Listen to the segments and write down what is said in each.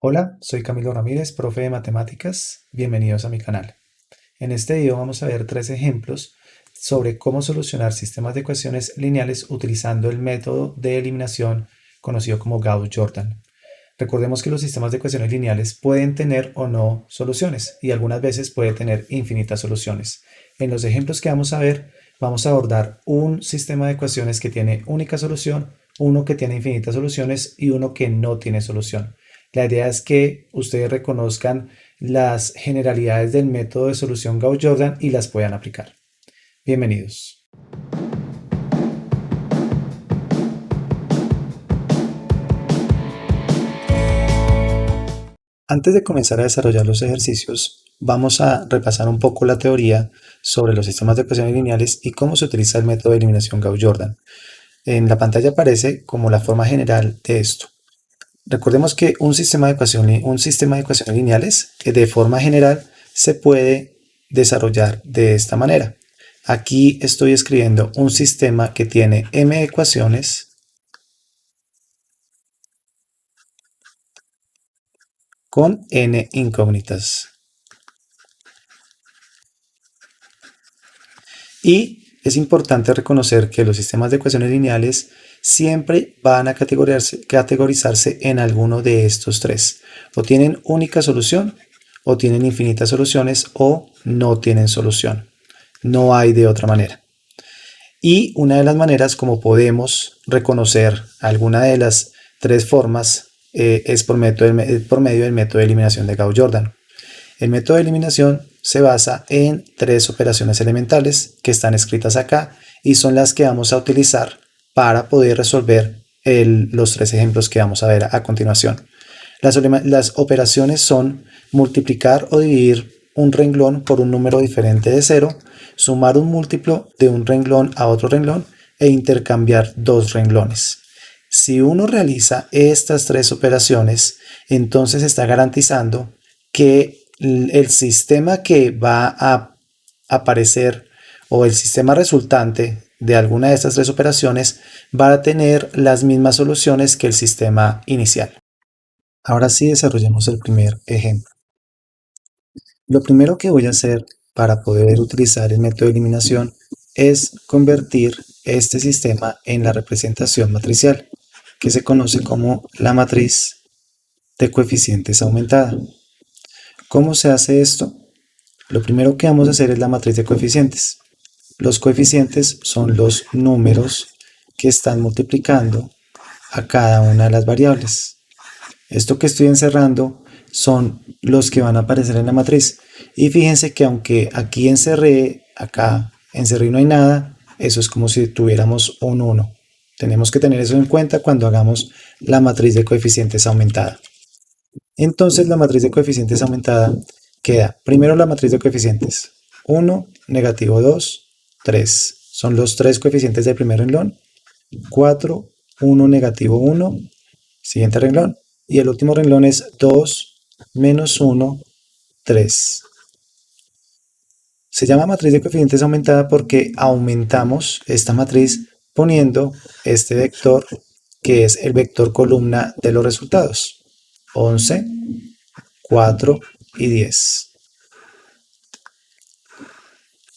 Hola, soy Camilo Ramírez, profe de matemáticas. Bienvenidos a mi canal. En este video vamos a ver tres ejemplos sobre cómo solucionar sistemas de ecuaciones lineales utilizando el método de eliminación conocido como Gauss-Jordan. Recordemos que los sistemas de ecuaciones lineales pueden tener o no soluciones y algunas veces puede tener infinitas soluciones. En los ejemplos que vamos a ver, vamos a abordar un sistema de ecuaciones que tiene única solución, uno que tiene infinitas soluciones y uno que no tiene solución. La idea es que ustedes reconozcan las generalidades del método de solución Gauss-Jordan y las puedan aplicar. Bienvenidos. Antes de comenzar a desarrollar los ejercicios, vamos a repasar un poco la teoría sobre los sistemas de ecuaciones lineales y cómo se utiliza el método de eliminación Gauss-Jordan. En la pantalla aparece como la forma general de esto. Recordemos que un sistema de ecuaciones lineales de forma general se puede desarrollar de esta manera. Aquí estoy escribiendo un sistema que tiene m ecuaciones con n incógnitas. Y es importante reconocer que los sistemas de ecuaciones lineales siempre van a categorizarse en alguno de estos tres. O tienen única solución, o tienen infinitas soluciones, o no tienen solución. No hay de otra manera. Y una de las maneras como podemos reconocer alguna de las tres formas es por medio del método de eliminación de Gauss-Jordan. El método de eliminación se basa en tres operaciones elementales que están escritas acá y son las que vamos a utilizar para poder resolver los tres ejemplos que vamos a ver a continuación. Las operaciones son multiplicar o dividir un renglón por un número diferente de 0, sumar un múltiplo de un renglón a otro renglón e intercambiar dos renglones. Si uno realiza estas tres operaciones, entonces está garantizando que el sistema que va a aparecer o el sistema resultante de alguna de estas tres operaciones va a tener las mismas soluciones que el sistema inicial. Ahora sí desarrollemos el primer ejemplo. Lo primero que voy a hacer para poder utilizar el método de eliminación es convertir este sistema en la representación matricial, que se conoce como la matriz de coeficientes aumentada. ¿Cómo se hace esto? Lo primero que vamos a hacer es la matriz de coeficientes. Los coeficientes son los números que están multiplicando a cada una de las variables. Esto que estoy encerrando son los que van a aparecer en la matriz. Y fíjense que aunque aquí encerré, acá encerré y no hay nada, eso es como si tuviéramos un 1. Tenemos que tener eso en cuenta cuando hagamos la matriz de coeficientes aumentada. Entonces la matriz de coeficientes aumentada queda primero la matriz de coeficientes 1, negativo 2, 3. Son los tres coeficientes del primer renglón. 4, 1, negativo 1, siguiente renglón. Y el último renglón es 2, menos 1, 3. Se llama matriz de coeficientes aumentada porque aumentamos esta matriz poniendo este vector que es el vector columna de los resultados. 11, 4 y 10.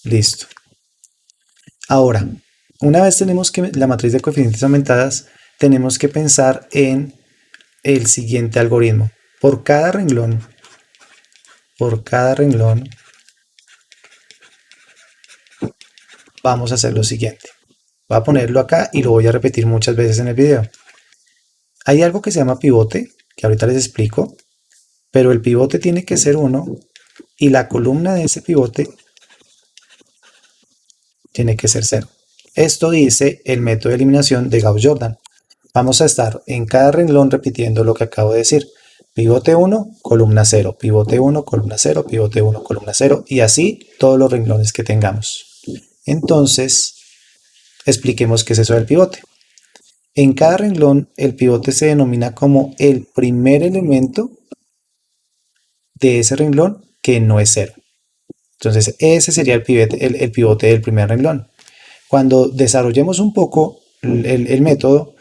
Listo. Ahora, una vez tenemos la matriz de coeficientes aumentadas, tenemos que pensar en el siguiente algoritmo. Por cada renglón, vamos a hacer lo siguiente. Voy a ponerlo acá y lo voy a repetir muchas veces en el video. Hay algo que se llama pivote, que ahorita les explico, pero el pivote tiene que ser 1 y la columna de ese pivote tiene que ser 0. Esto dice el método de eliminación de Gauss-Jordan. Vamos a estar en cada renglón repitiendo lo que acabo de decir. Pivote 1, columna 0, pivote 1, columna 0, pivote 1, columna 0 y así todos los renglones que tengamos. Entonces, expliquemos qué es eso del pivote. En cada renglón, el pivote se denomina como el primer elemento de ese renglón que no es 0. Entonces, ese sería el pivote del primer renglón. Cuando desarrollemos un poco el método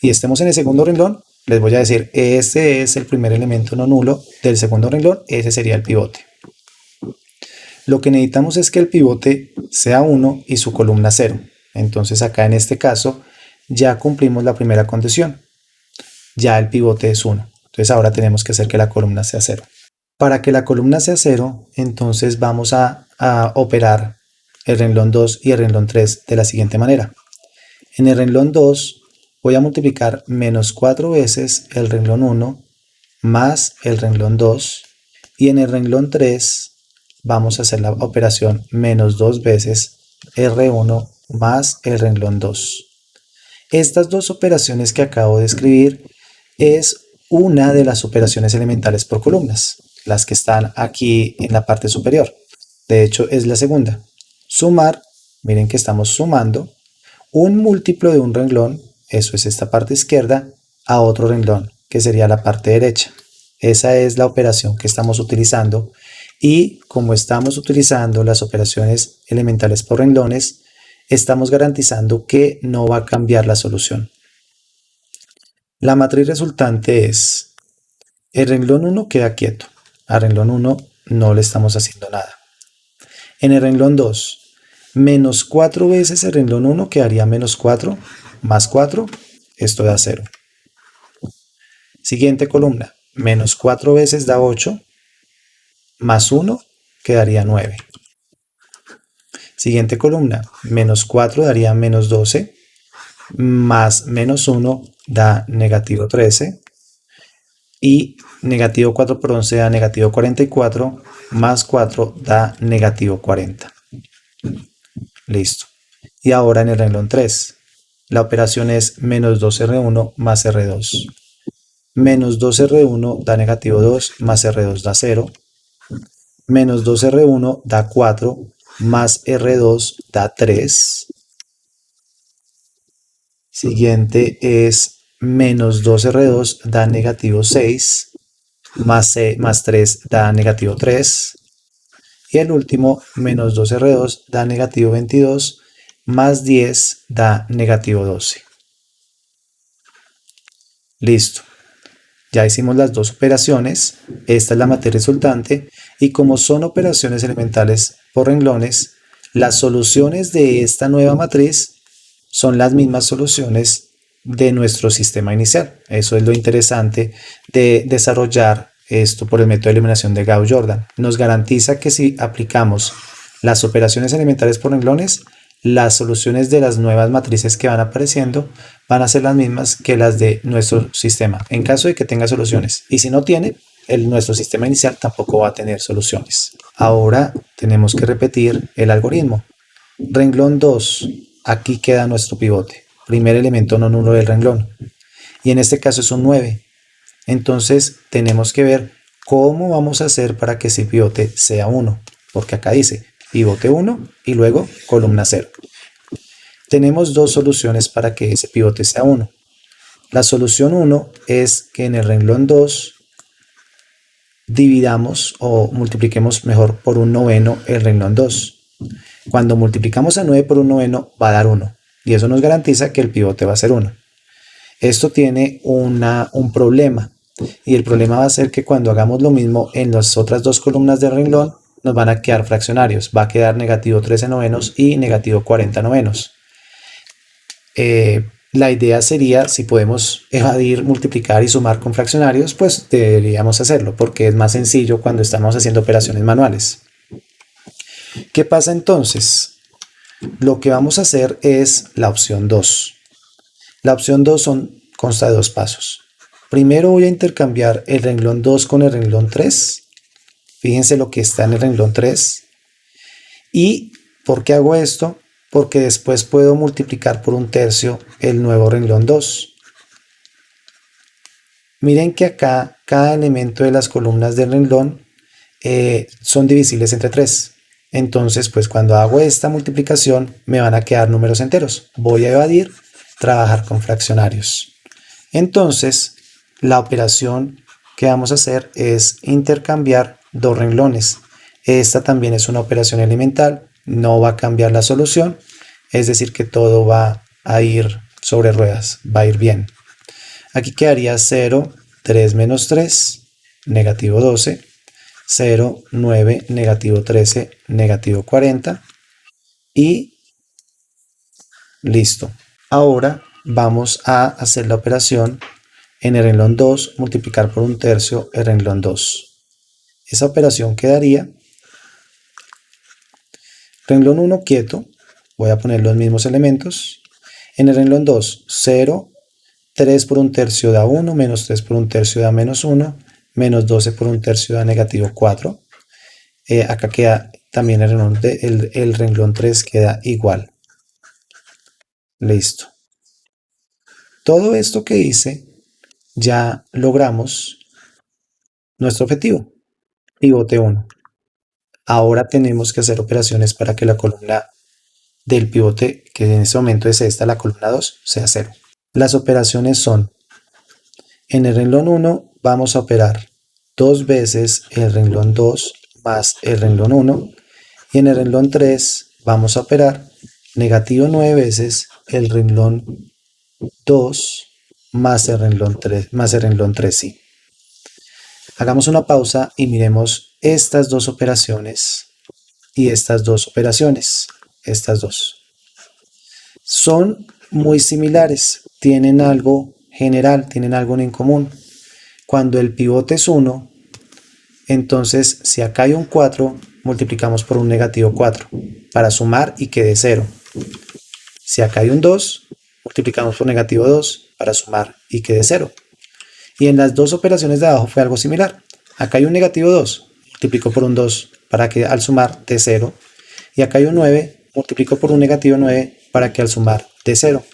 y estemos en el segundo renglón, les voy a decir, este es el primer elemento no nulo del segundo renglón, ese sería el pivote. Lo que necesitamos es que el pivote sea 1 y su columna 0. Entonces acá en este caso ya cumplimos la primera condición. Ya el pivote es 1. Entonces ahora tenemos que hacer que la columna sea 0. Para que la columna sea 0, entonces vamos a operar el renglón 2 y el renglón 3 de la siguiente manera. En el renglón 2 voy a multiplicar menos 4 veces el renglón 1 más el renglón 2, y en el renglón 3 vamos a hacer la operación menos 2 veces R1 más el renglón 2. Estas dos operaciones que acabo de escribir es una de las operaciones elementales por columnas, las que están aquí en la parte superior. De hecho, es la segunda. Sumar, miren que estamos sumando un múltiplo de un renglón, eso es esta parte izquierda, a otro renglón, que sería la parte derecha. Esa es la operación que estamos utilizando, y como estamos utilizando las operaciones elementales por renglones, estamos garantizando que no va a cambiar la solución. La matriz resultante es, el renglón 1 queda quieto, al renglón 1 no le estamos haciendo nada. En el renglón 2, menos 4 veces el renglón 1 quedaría menos 4, más 4, esto da 0. Siguiente columna, menos 4 veces da 8, más 1 quedaría 9. Siguiente columna, menos 4 daría menos 12, más menos 1 da negativo 13, y negativo 4 por 11 da negativo 44, más 4 da negativo 40. Listo. Y ahora en el renglón 3, la operación es menos 2R1 más R2. Menos 2R1 da negativo 2, más R2 da 0. Menos 2R1 da 4, más R2 da 3. Siguiente es menos 2R2 da negativo 6, más 3 da negativo 3. Y el último, menos 2R2 da negativo 22, más 10 da negativo 12. Listo. Ya hicimos las dos operaciones, esta es la matriz resultante, y como son operaciones elementales por renglones, las soluciones de esta nueva matriz son las mismas soluciones de nuestro sistema inicial. Eso es lo interesante de desarrollar esto por el método de eliminación de Gauss-Jordan. Nos garantiza que si aplicamos las operaciones elementales por renglones, las soluciones de las nuevas matrices que van apareciendo van a ser las mismas que las de nuestro sistema, en caso de que tenga soluciones. Y si no tiene, nuestro sistema inicial tampoco va a tener soluciones. Ahora tenemos que repetir el algoritmo. Renglón 2, aquí queda nuestro pivote, primer elemento no nulo del renglón. Y en este caso es un 9. Entonces tenemos que ver cómo vamos a hacer para que ese pivote sea 1, porque acá dice pivote 1 y luego columna 0. Tenemos dos soluciones para que ese pivote sea 1. La solución 1 es que en el renglón 2 dividamos o multipliquemos mejor por un noveno el renglón 2. Cuando multiplicamos a 9 por un noveno va a dar 1, y eso nos garantiza que el pivote va a ser 1. Esto tiene un problema, y el problema va a ser que cuando hagamos lo mismo en las otras dos columnas del renglón, nos van a quedar fraccionarios. Va a quedar negativo 13 novenos y negativo 40 novenos. La idea sería, si podemos evadir, multiplicar y sumar con fraccionarios, pues deberíamos hacerlo, porque es más sencillo cuando estamos haciendo operaciones manuales. ¿Qué pasa entonces? Lo que vamos a hacer es la opción 2. La opción 2 consta de dos pasos. Primero voy a intercambiar el renglón 2 con el renglón 3. Fíjense lo que está en el renglón 3. ¿Y por qué hago esto? Porque después puedo multiplicar por un tercio el nuevo renglón 2. Miren que acá cada elemento de las columnas del renglón son divisibles entre 3. Entonces, pues cuando hago esta multiplicación me van a quedar números enteros. Voy a evadir, trabajar con fraccionarios. Entonces, la operación que vamos a hacer es intercambiar dos renglones. Esta también es una operación elemental, no va a cambiar la solución, es decir que todo va a ir sobre ruedas, va a ir bien. Aquí quedaría 0, 3 menos 3, negativo 12, 0, 9, negativo 13, negativo 40 y listo. Ahora vamos a hacer la operación en el renglón 2, multiplicar por 1/3 el renglón 2. Esa operación quedaría renglón 1 quieto, voy a poner los mismos elementos. En el renglón 2, 0, 3 por 1/3 da 1, menos 3 por 1/3 da menos 1, menos 12 por 1/3 da negativo 4. Acá queda también el renglón 3 queda igual. Listo. Todo esto que hice, ya logramos nuestro objetivo, pivote 1. Ahora tenemos que hacer operaciones para que la columna del pivote, que en este momento es esta, la columna 2, sea 0. Las operaciones son, en el renglón 1 vamos a operar 2 veces el renglón 2 más el renglón 1, y en el renglón 3 vamos a operar negativo 9 veces el renglón 2 más el renglón 3, sí. Hagamos una pausa y miremos estas dos operaciones y estas dos operaciones. Estas dos son muy similares, tienen algo general, tienen algo en común. Cuando el pivote es 1, entonces si acá hay un 4, multiplicamos por un negativo 4 para sumar y quede 0. Si acá hay un 2, multiplicamos por negativo 2 para sumar y quede 0. Y en las dos operaciones de abajo fue algo similar. Acá hay un negativo 2, multiplico por un 2 para que al sumar dé 0. Y acá hay un 9, multiplico por un negativo 9 para que al sumar dé 0.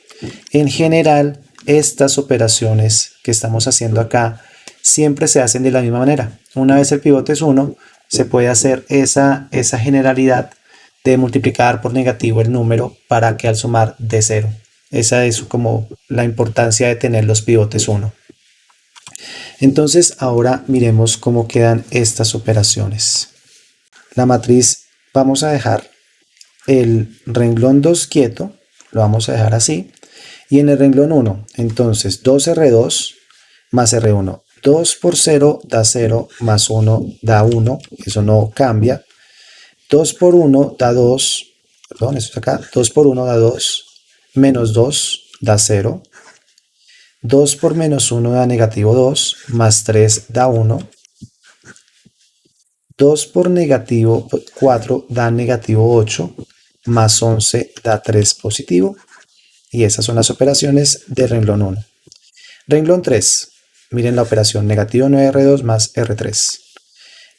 En general, estas operaciones que estamos haciendo acá siempre se hacen de la misma manera. Una vez el pivote es 1, se puede hacer esa generalidad de multiplicar por negativo el número para que al sumar dé 0. Esa es como la importancia de tener los pivotes 1. Entonces ahora miremos cómo quedan estas operaciones. La matriz, vamos a dejar el renglón 2 quieto, lo vamos a dejar así. Y en el renglón 1, entonces 2R2 más R1. 2 por 0 da 0, más 1 da 1, eso no cambia. 2 por 1 da 2, perdón, eso es acá. 2 por 1 da 2, menos 2 da 0. 2 por menos 1 da negativo 2, más 3 da 1. 2 por negativo 4 da negativo 8, más 11 da 3 positivo. Y esas son las operaciones de renglón 1. Renglón 3, miren la operación negativo 9R2 más R3.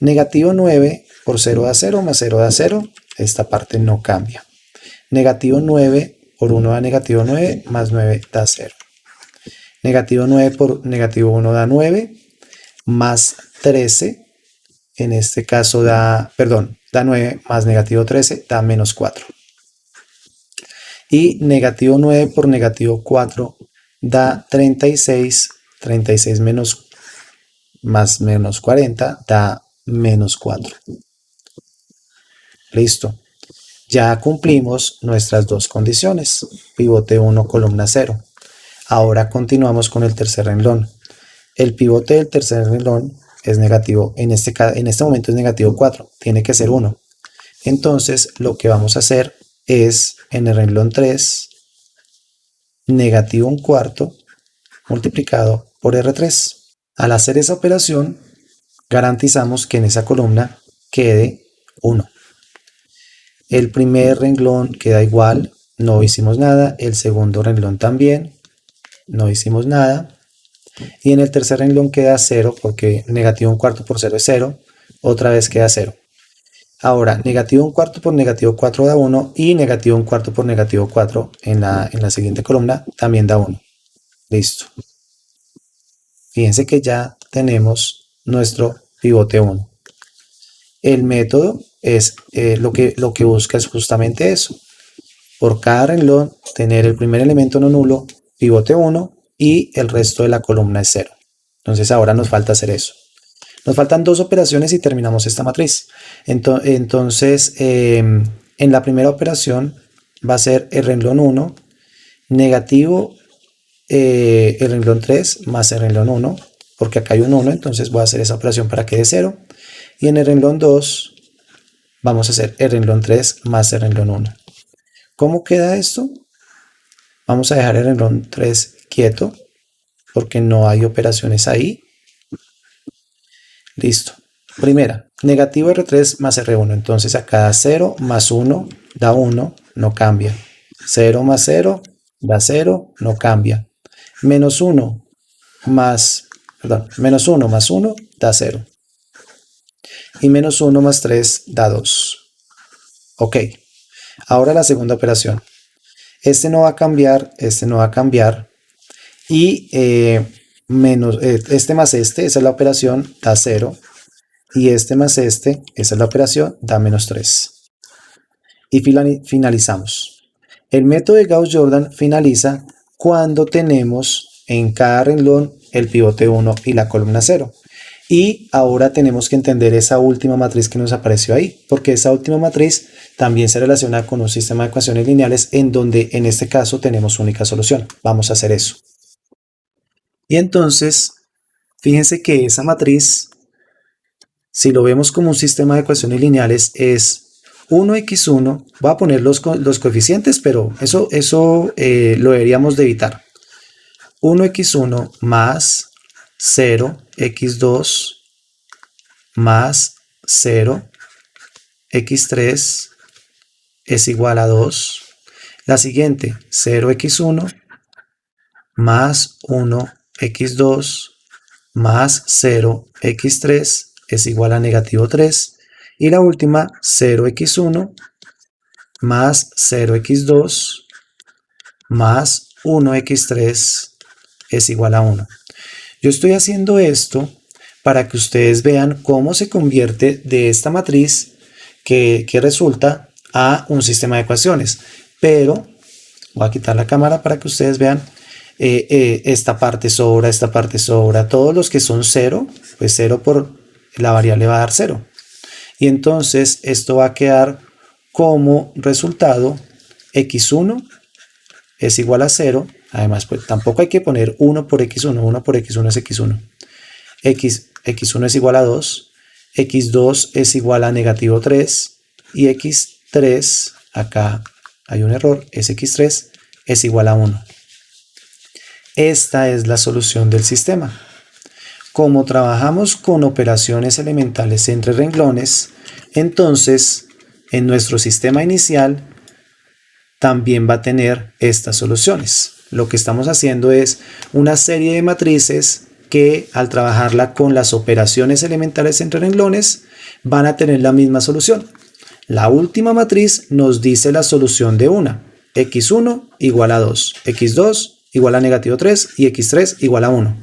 Negativo 9 por 0 da 0, más 0 da 0. Esta parte no cambia. Negativo 9 por 1 da negativo 9, más 9 da 0. Negativo 9 por negativo 1 da 9, más 13, en este caso da 9 más negativo 13, da menos 4. Y negativo 9 por negativo 4 da 36, 36 menos más menos 40 da menos 4. Listo. Ya cumplimos nuestras dos condiciones, pivote 1, columna 0. Ahora continuamos con el tercer renglón. El pivote del tercer renglón es negativo, en este momento es negativo 4, tiene que ser 1. Entonces lo que vamos a hacer es en el renglón 3, negativo 1/4 multiplicado por R3. Al hacer esa operación, garantizamos que en esa columna quede 1. El primer renglón queda igual, no hicimos nada. El segundo renglón también, no hicimos nada. Y en el tercer renglón queda 0, porque negativo 1/4 por 0 es 0. Otra vez queda 0. Ahora, negativo 1/4 por negativo 4 da 1 y negativo 1/4 por negativo 4 en la siguiente columna también da 1. Listo. Fíjense que ya tenemos nuestro pivote 1. El método es lo que busca es justamente eso. Por cada renglón tener el primer elemento no nulo, pivote 1 y el resto de la columna es 0. Entonces ahora nos falta hacer eso. Nos faltan dos operaciones y terminamos esta matriz. Entonces, en la primera operación va a ser el renglón 1, negativo el renglón 3 más el renglón 1, porque acá hay un 1, entonces voy a hacer esa operación para que dé 0. Y en el renglón 2 vamos a hacer el renglón 3 más el renglón 1. ¿Cómo queda esto? Vamos a dejar el renglón 3 quieto, porque no hay operaciones ahí. Listo. Primera, negativo R3 más R1. Entonces acá da 0 más 1 da 1, no cambia. 0 más 0 da 0, no cambia. Menos 1 más 1 da 0. Y menos 1 más 3 da 2. Ok. Ahora la segunda operación. Este no va a cambiar, este no va a cambiar. Y este más este, esa es la operación, da 0. Y este más este, esa es la operación, da menos 3. Y finalizamos. El método de Gauss-Jordan finaliza cuando tenemos en cada renglón el pivote 1 y la columna 0. Y ahora tenemos que entender esa última matriz que nos apareció ahí, porque esa última matriz también se relaciona con un sistema de ecuaciones lineales en donde en este caso tenemos única solución. Vamos a hacer eso. Y entonces, fíjense que esa matriz, si lo vemos como un sistema de ecuaciones lineales, es 1x1, voy a poner los coeficientes, pero eso lo deberíamos de evitar. 1x1 más 0, x2 más 0, x3 es igual a 2. La siguiente, 0x1 más 1, x2 más 0, x3 es igual a negativo 3. Y la última, 0x1 más 0x2 más 1x3 es igual a 1. Yo estoy haciendo esto para que ustedes vean cómo se convierte de esta matriz que resulta a un sistema de ecuaciones. Pero voy a quitar la cámara para que ustedes vean. Esta parte sobra, esta parte sobra. Todos los que son 0, pues 0 por la variable va a dar 0. Y entonces esto va a quedar como resultado x1 es igual a 0. Además, pues tampoco hay que poner 1 por x1. 1 por x1 es x1. X1 es igual a 2. x2 es igual a negativo 3. Y x3, acá hay un error, es x3, es igual a 1. Esta es la solución del sistema. Como trabajamos con operaciones elementales entre renglones, entonces en nuestro sistema inicial también va a tener estas soluciones. Lo que estamos haciendo es una serie de matrices que al trabajarla con las operaciones elementales entre renglones van a tener la misma solución. La última matriz nos dice la solución de una. x1 igual a 2, x2 igual a negativo 3 y x3 igual a 1.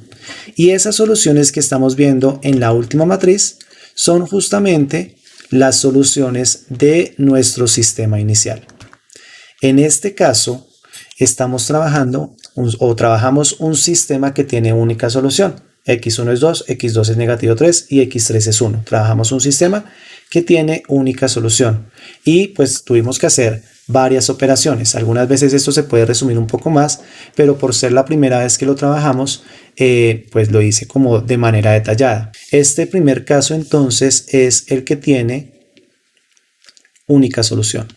Y esas soluciones que estamos viendo en la última matriz son justamente las soluciones de nuestro sistema inicial. En este caso, estamos trabajamos un sistema que tiene única solución. x1 es 2, x2 es negativo 3 y x3 es 1. Trabajamos un sistema que tiene única solución. Y pues tuvimos que hacer varias operaciones. Algunas veces esto se puede resumir un poco más, pero por ser la primera vez que lo trabajamos, pues lo hice como de manera detallada. Este primer caso entonces es el que tiene única solución.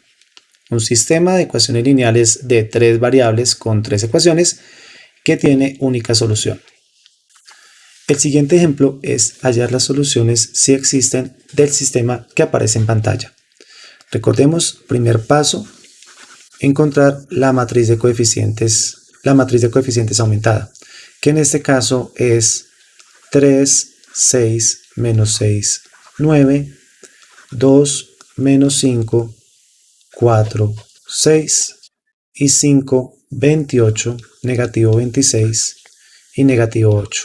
Un sistema de ecuaciones lineales de 3 variables con 3 ecuaciones que tiene única solución. El siguiente ejemplo es hallar las soluciones si existen del sistema que aparece en pantalla. Recordemos, primer paso, encontrar la matriz de coeficientes aumentada, que en este caso es 3, 6, menos 6, 9, 2, menos 5, 4, 6 y 5, 28, negativo 26 y negativo 8.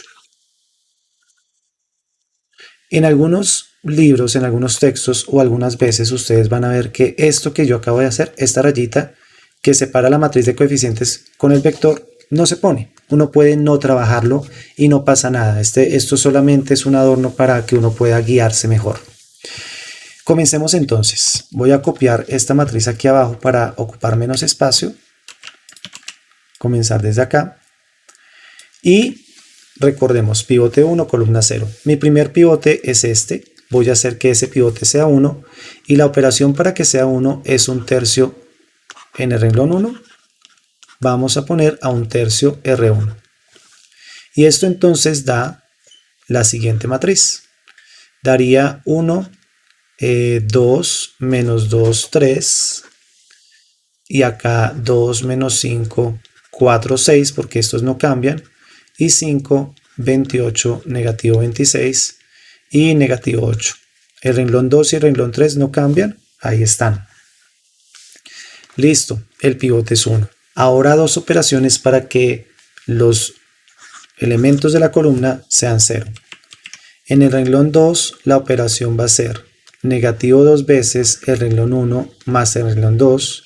En algunos libros, en algunos textos o algunas veces ustedes van a ver que esto que yo acabo de hacer, esta rayita que separa la matriz de coeficientes con el vector, no se pone. Uno puede no trabajarlo y no pasa nada. Esto solamente es un adorno para que uno pueda guiarse mejor. Comencemos entonces. Voy a copiar esta matriz aquí abajo para ocupar menos espacio. Comenzar desde acá. Y recordemos, pivote 1, columna 0. Mi primer pivote es este. Voy a hacer que ese pivote sea 1. Y la operación para que sea 1 es 1/3 en el renglón 1. Vamos a poner a 1/3 R1. Y esto entonces da la siguiente matriz. Daría 1, 2, menos 2, 3. Y acá 2, menos 5, 4, 6, porque estos no cambian. Y 5, 28, negativo 26 y negativo 8. El renglón 2 y el renglón 3 no cambian. Ahí están. Listo, el pivote es 1. Ahora dos operaciones para que los elementos de la columna sean 0. En el renglón 2 la operación va a ser negativo 2 veces el renglón 1 más el renglón 2.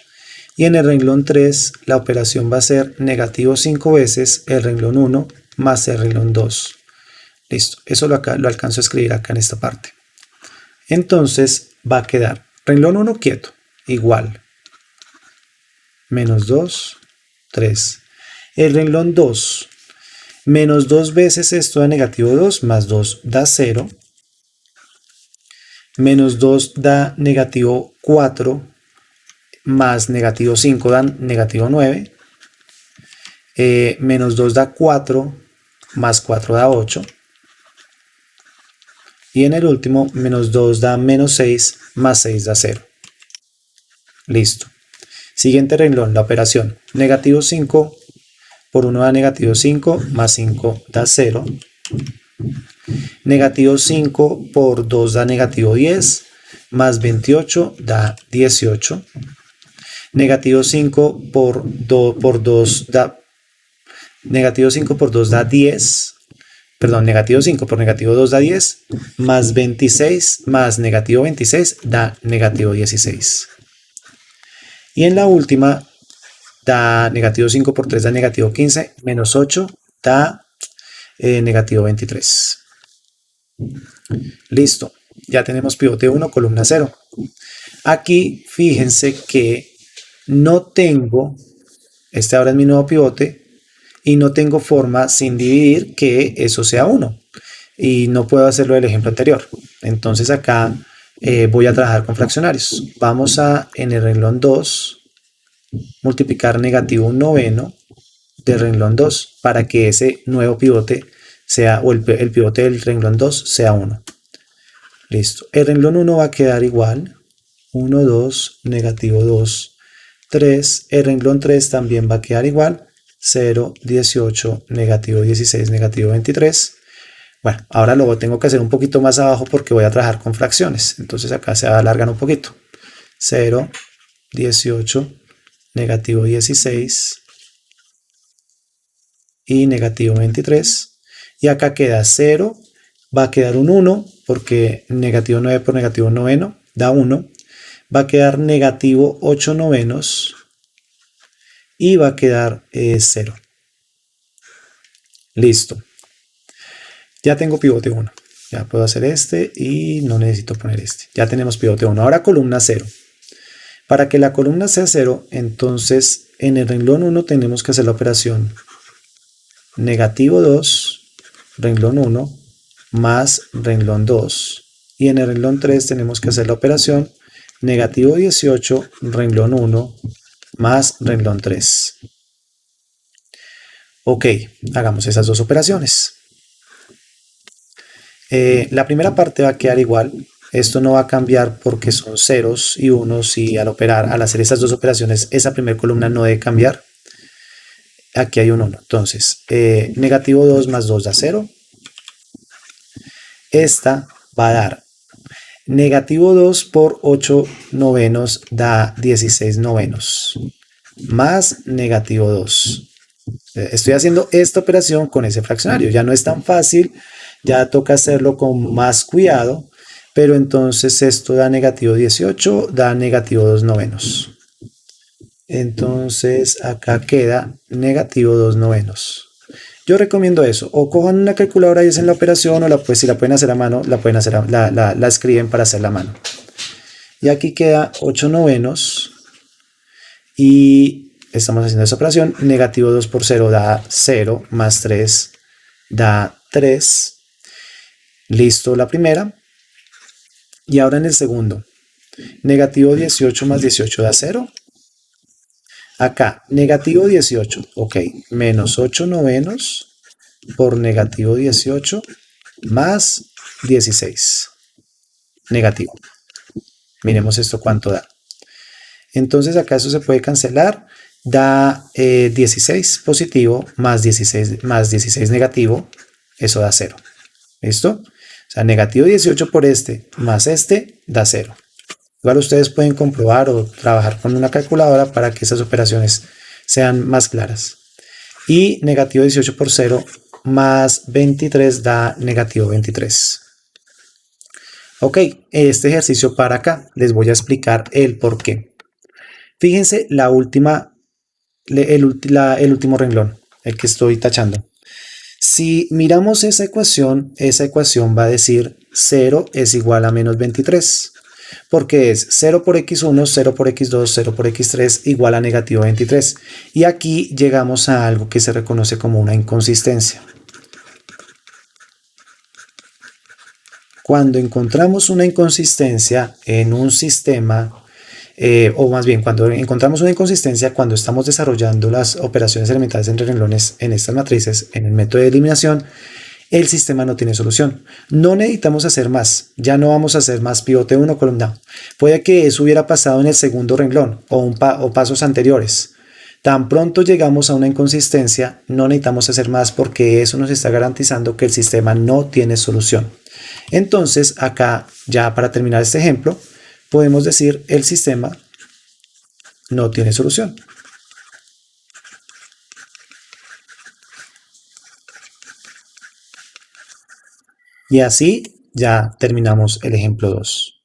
Y en el renglón 3 la operación va a ser negativo 5 veces el renglón 1 más el renglón 2. Listo, eso lo alcanzo a escribir acá en esta parte. Entonces va a quedar renglón 1 quieto, igual. Menos 2, 3. El renglón 2, menos 2 veces esto da negativo 2, más 2 da 0. Menos 2 da negativo 4, más negativo 5 dan negativo 9. Menos 2 da 4, más 4 da 8. Y en el último, menos 2 da menos 6, más 6 da 0. Listo. Siguiente renglón, la operación. Negativo 5 por 1 da negativo 5, más 5 da 0. Negativo 5 por 2 da negativo 10, más 28 da 18. Negativo 5 por 2 da... Negativo 5 por 2 da 10. Perdón, negativo 5 por negativo 2 da 10, más 26 más negativo 26 da negativo 16. Y en la última, da negativo 5 por 3 da negativo 15, menos 8 da negativo 23. Listo, ya tenemos pivote 1, columna 0. Aquí fíjense que no tengo, este ahora es mi nuevo pivote, y no tengo forma sin dividir que eso sea 1. Y no puedo hacerlo del ejemplo anterior. Entonces acá voy a trabajar con fraccionarios. Vamos a, en el renglón 2, multiplicar negativo 1/9 del renglón 2 para que ese nuevo pivote sea, o el pivote del renglón 2 sea 1. Listo. El renglón 1 va a quedar igual. 1, 2, negativo 2, 3. El renglón 3 también va a quedar igual. 0, 18, negativo 16, negativo 23. Bueno, ahora lo tengo que hacer un poquito más abajo porque voy a trabajar con fracciones. Entonces acá se alargan un poquito. 0, 18, negativo 16 y negativo 23. Y acá queda 0, va a quedar un 1 porque negativo 9 por negativo noveno da 1. Va a quedar negativo 8 novenos y va a quedar 0. Listo. Ya tengo pivote 1. Ya puedo hacer este y no necesito poner este. Ya tenemos pivote 1. Ahora columna 0. Para que la columna sea 0, entonces en el renglón 1 tenemos que hacer la operación negativo 2, renglón 1, más renglón 2. Y en el renglón 3 tenemos que hacer la operación negativo 18, renglón 1, más renglón 3. Ok, hagamos esas dos operaciones. La primera parte va a quedar igual. Esto no va a cambiar porque son ceros y unos y al hacer estas dos operaciones, esa primera columna no debe cambiar. Aquí hay un 1. Entonces, negativo 2 más 2 da 0. Esta va a dar negativo 2 por 8 novenos da 16 novenos. Más negativo 2. Estoy haciendo esta operación con ese fraccionario. Ya no es tan fácil. Ya toca hacerlo con más cuidado. Pero entonces esto da negativo 18, da negativo 2 novenos. Entonces acá queda negativo 2 novenos. Yo recomiendo eso. O cojan una calculadora y hacen la operación, o pues si la pueden hacer a mano, la escriben para hacerla a mano. Y aquí queda 8 novenos. Y estamos haciendo esa operación. Negativo 2 por 0 da 0, más 3 da 3. Listo la primera. Y ahora en el segundo. Negativo 18 más 18 da 0. Acá, negativo 18, ok, menos 8 novenos por negativo 18 más 16. Negativo. Miremos esto cuánto da. Entonces acá eso se puede cancelar. Da 16 positivo más 16 negativo. Eso da 0. ¿Listo? O sea, negativo 18 por este más este da 0. Igual ustedes pueden comprobar o trabajar con una calculadora para que esas operaciones sean más claras. Y negativo 18 por 0 más 23 da negativo 23. Ok, este ejercicio para acá les voy a explicar el por qué. Fíjense el último renglón, el que estoy tachando. Si miramos esa ecuación va a decir 0 es igual a menos 23. Porque es 0 por x1, 0 por x2, 0 por x3 igual a negativo 23. Y aquí llegamos a algo que se reconoce como una inconsistencia. Cuando encontramos una inconsistencia en un sistema, o más bien cuando encontramos una inconsistencia cuando estamos desarrollando las operaciones elementales entre renglones en estas matrices, en el método de eliminación, el sistema no tiene solución. No necesitamos hacer más. Ya no vamos a hacer más pivote 1, columna. Puede que eso hubiera pasado en el segundo renglón o pasos anteriores. Tan pronto llegamos a una inconsistencia, no necesitamos hacer más porque eso nos está garantizando que el sistema no tiene solución. Entonces, acá, ya para terminar este ejemplo, podemos decir el sistema no tiene solución. Y así ya terminamos el ejemplo 2.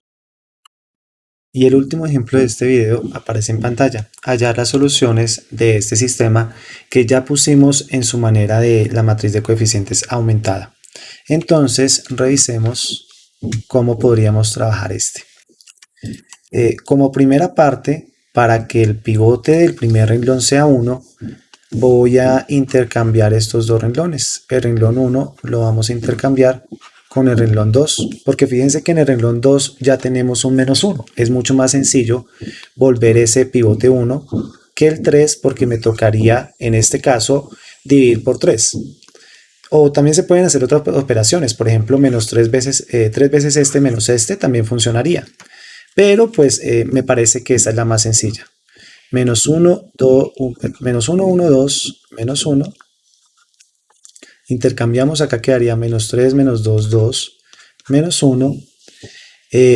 Y el último ejemplo de este video aparece en pantalla. Hallar las soluciones de este sistema que ya pusimos en su manera de la matriz de coeficientes aumentada. Entonces, revisemos cómo podríamos trabajar este. Como primera parte, para que el pivote del primer renglón sea 1, voy a intercambiar estos dos renglones. El renglón 1 lo vamos a intercambiar con el renglón 2, porque fíjense que en el renglón 2 ya tenemos un menos 1. Es mucho más sencillo volver ese pivote 1 que el 3, porque me tocaría, en este caso, dividir por 3. O también se pueden hacer otras operaciones, por ejemplo, menos 3 veces este menos este también funcionaría. Pero pues me parece que esta es la más sencilla. Menos 1, 1, 2, menos 1. Intercambiamos, acá quedaría menos 3, menos 2, 2, menos 1.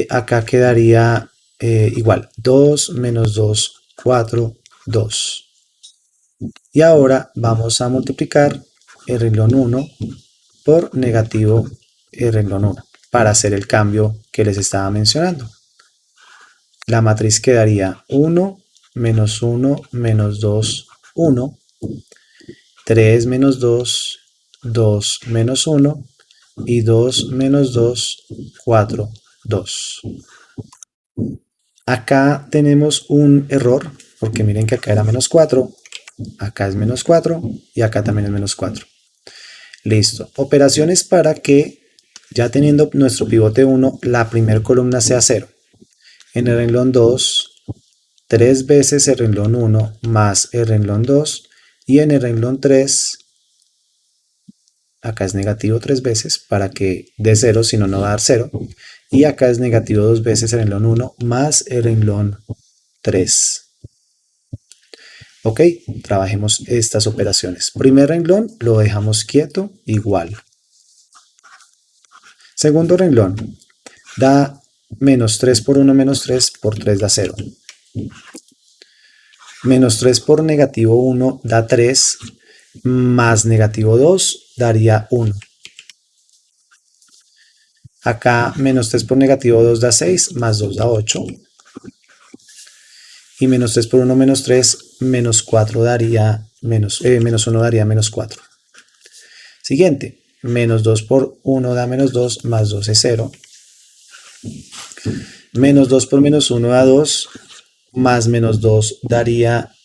Acá quedaría igual, 2, menos 2, 4, 2. Y ahora vamos a multiplicar el renglón 1 por negativo el renglón 1 para hacer el cambio que les estaba mencionando. La matriz quedaría 1, menos 1, menos 2, 1, 3 menos 2, 2 menos 1 y 2 menos 2, 4, 2. Acá tenemos un error, porque miren que acá era menos 4, acá es menos 4 y acá también es menos 4. Listo. Operaciones para que, ya teniendo nuestro pivote 1, la primera columna sea 0. En el renglón 2, 3 veces el renglón 1 más el renglón 2. Y en el renglón 3, acá es negativo 3 veces para que dé 0, si no, no va a dar 0. Y acá es negativo 2 veces el renglón 1 más el renglón 3. Ok, trabajemos estas operaciones. Primer renglón lo dejamos quieto, igual. Segundo renglón da menos 3 por 1 menos 3 por 3 da 0. Menos 3 por negativo 1 da 3, más negativo 2 daría 1. Acá menos 3 por negativo 2 da 6, más 2 da 8. Y menos 3 por 1 menos 3, menos 4 daría, menos 1 daría menos 4. Siguiente, menos 2 por 1 da menos 2, más 2 es 0. Menos 2 por menos 1 da 2, más menos 2 daría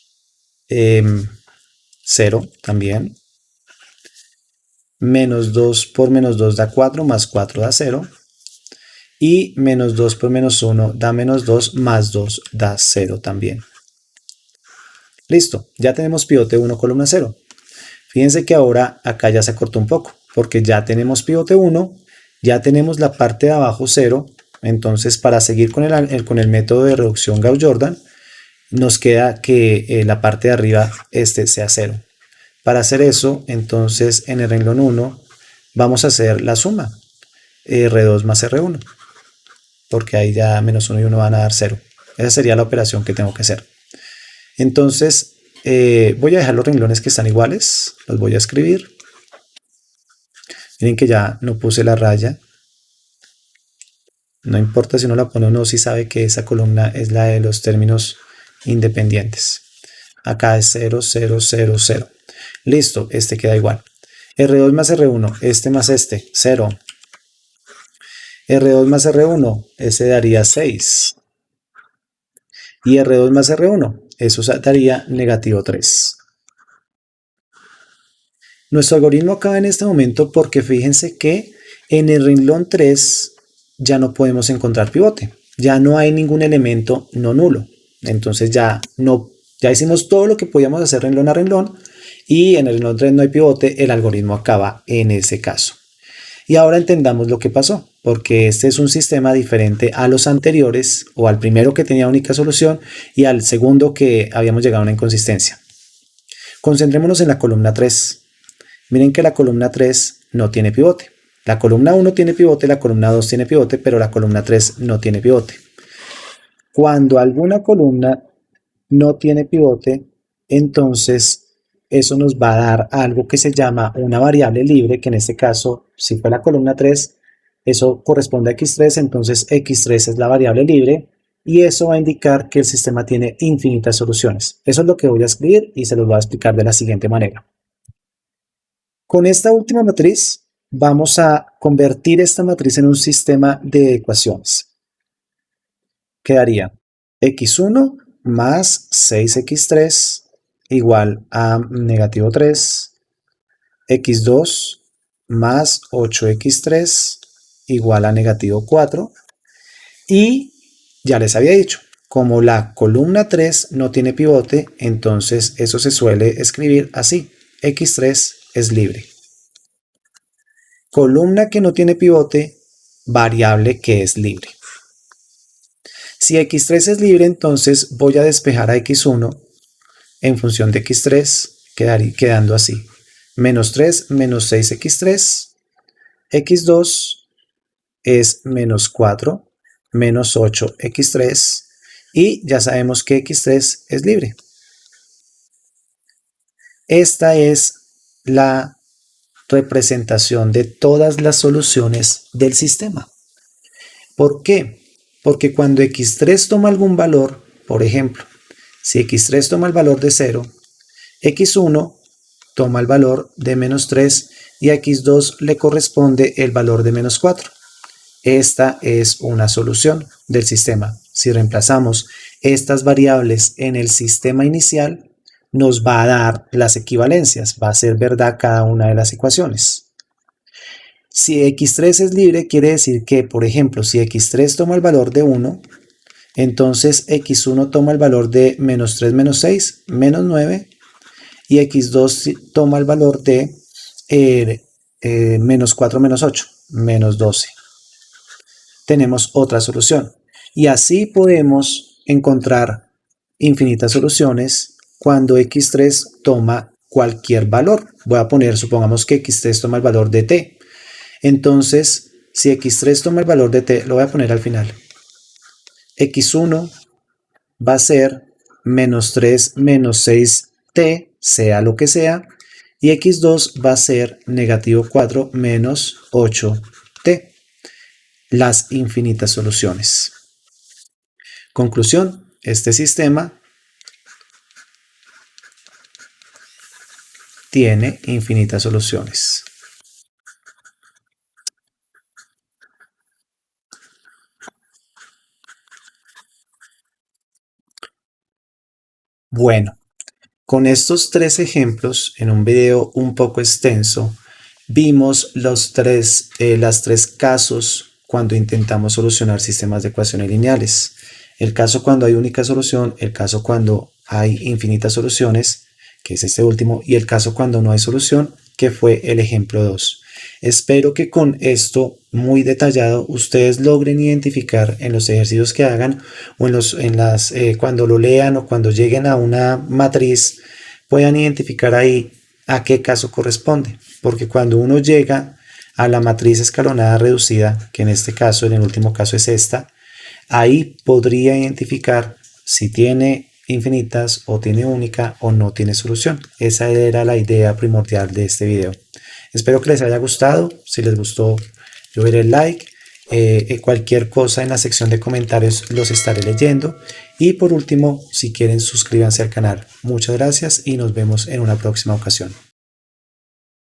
0 también. Menos 2 por menos 2 da 4, más 4 da 0. Y menos 2 por menos 1 da menos 2, más 2 da 0 también. Listo, ya tenemos pivote 1, columna 0. Fíjense que ahora acá ya se acortó un poco, porque ya tenemos pivote 1, ya tenemos la parte de abajo 0. Entonces, para seguir con el método de reducción Gauss-Jordan, nos queda que la parte de arriba sea 0. Para hacer eso, entonces en el renglón 1 vamos a hacer la suma, R2 más R1, porque ahí ya menos 1 y 1 van a dar 0. Esa sería la operación que tengo que hacer. Entonces, voy a dejar los renglones que están iguales, los voy a escribir. Miren que ya no puse la raya. No importa si uno la pone o no, si sabe que esa columna es la de los términos independientes. Acá es 0, 0, 0, 0. Listo, este queda igual. R2 más R1, este más este, 0. R2 más R1, ese daría 6. Y R2 más R1, eso daría negativo 3. Nuestro algoritmo acaba en este momento porque fíjense que en el renglón 3 ya no podemos encontrar pivote. Ya no hay ningún elemento no nulo. Entonces ya hicimos todo lo que podíamos hacer renglón a renglón y en el renglón 3 no hay pivote, el algoritmo acaba en ese caso. Y ahora entendamos lo que pasó, porque este es un sistema diferente a los anteriores, o al primero que tenía única solución y al segundo que habíamos llegado a una inconsistencia. Concentrémonos en la columna 3. Miren que la columna 3 no tiene pivote. La columna 1 tiene pivote, la columna 2 tiene pivote, pero la columna 3 no tiene pivote. Cuando alguna columna no tiene pivote, entonces eso nos va a dar algo que se llama una variable libre, que en este caso, si fue la columna 3, eso corresponde a x3, entonces x3 es la variable libre, y eso va a indicar que el sistema tiene infinitas soluciones. Eso es lo que voy a escribir y se los voy a explicar de la siguiente manera. Con esta última matriz, vamos a convertir esta matriz en un sistema de ecuaciones. Quedaría x1 más 6x3 igual a negativo 3, x2 más 8x3 igual a negativo 4, y ya les había dicho, como la columna 3 no tiene pivote, entonces eso se suele escribir así, x3 es libre. Columna que no tiene pivote, variable que es libre. Si x3 es libre, entonces voy a despejar a x1 en función de x3, quedando así. Menos 3 menos 6x3, x2 es menos 4 menos 8x3, y ya sabemos que x3 es libre. Esta es la representación de todas las soluciones del sistema. ¿Por qué? Porque cuando x3 toma algún valor, por ejemplo, si x3 toma el valor de 0, x1 toma el valor de menos 3 y a x2 le corresponde el valor de menos 4. Esta es una solución del sistema. Si reemplazamos estas variables en el sistema inicial, nos va a dar las equivalencias, va a ser verdad cada una de las ecuaciones. Si x3 es libre, quiere decir que, por ejemplo, si x3 toma el valor de 1, entonces x1 toma el valor de menos 3 menos 6, menos 9, y x2 toma el valor de menos 4 menos 8, menos 12. Tenemos otra solución. Y así podemos encontrar infinitas soluciones cuando x3 toma cualquier valor. Voy a poner, supongamos que x3 toma el valor de t. Entonces, si x3 toma el valor de t, lo voy a poner al final. x1 va a ser menos 3 menos 6t, sea lo que sea, y x2 va a ser negativo 4 menos 8t. Las infinitas soluciones. Conclusión, este sistema tiene infinitas soluciones. Bueno, Con estos tres ejemplos, en un video un poco extenso, vimos las tres casos cuando intentamos solucionar sistemas de ecuaciones lineales. El caso cuando hay única solución, el caso cuando hay infinitas soluciones, que es este último, y el caso cuando no hay solución, que fue el ejemplo 2. Espero que con esto muy detallado ustedes logren identificar en los ejercicios que hagan o cuando lo lean o cuando lleguen a una matriz, puedan identificar ahí a qué caso corresponde. Porque cuando uno llega a la matriz escalonada reducida, que en este caso, en el último caso es esta, ahí podría identificar si tiene infinitas o tiene única o no tiene solución. Esa era la idea primordial de este video. Espero que les haya gustado. Si les gustó, yo veré el like. Cualquier cosa en la sección de comentarios los estaré leyendo. Y por último, si quieren, suscríbanse al canal. Muchas gracias y nos vemos en una próxima ocasión.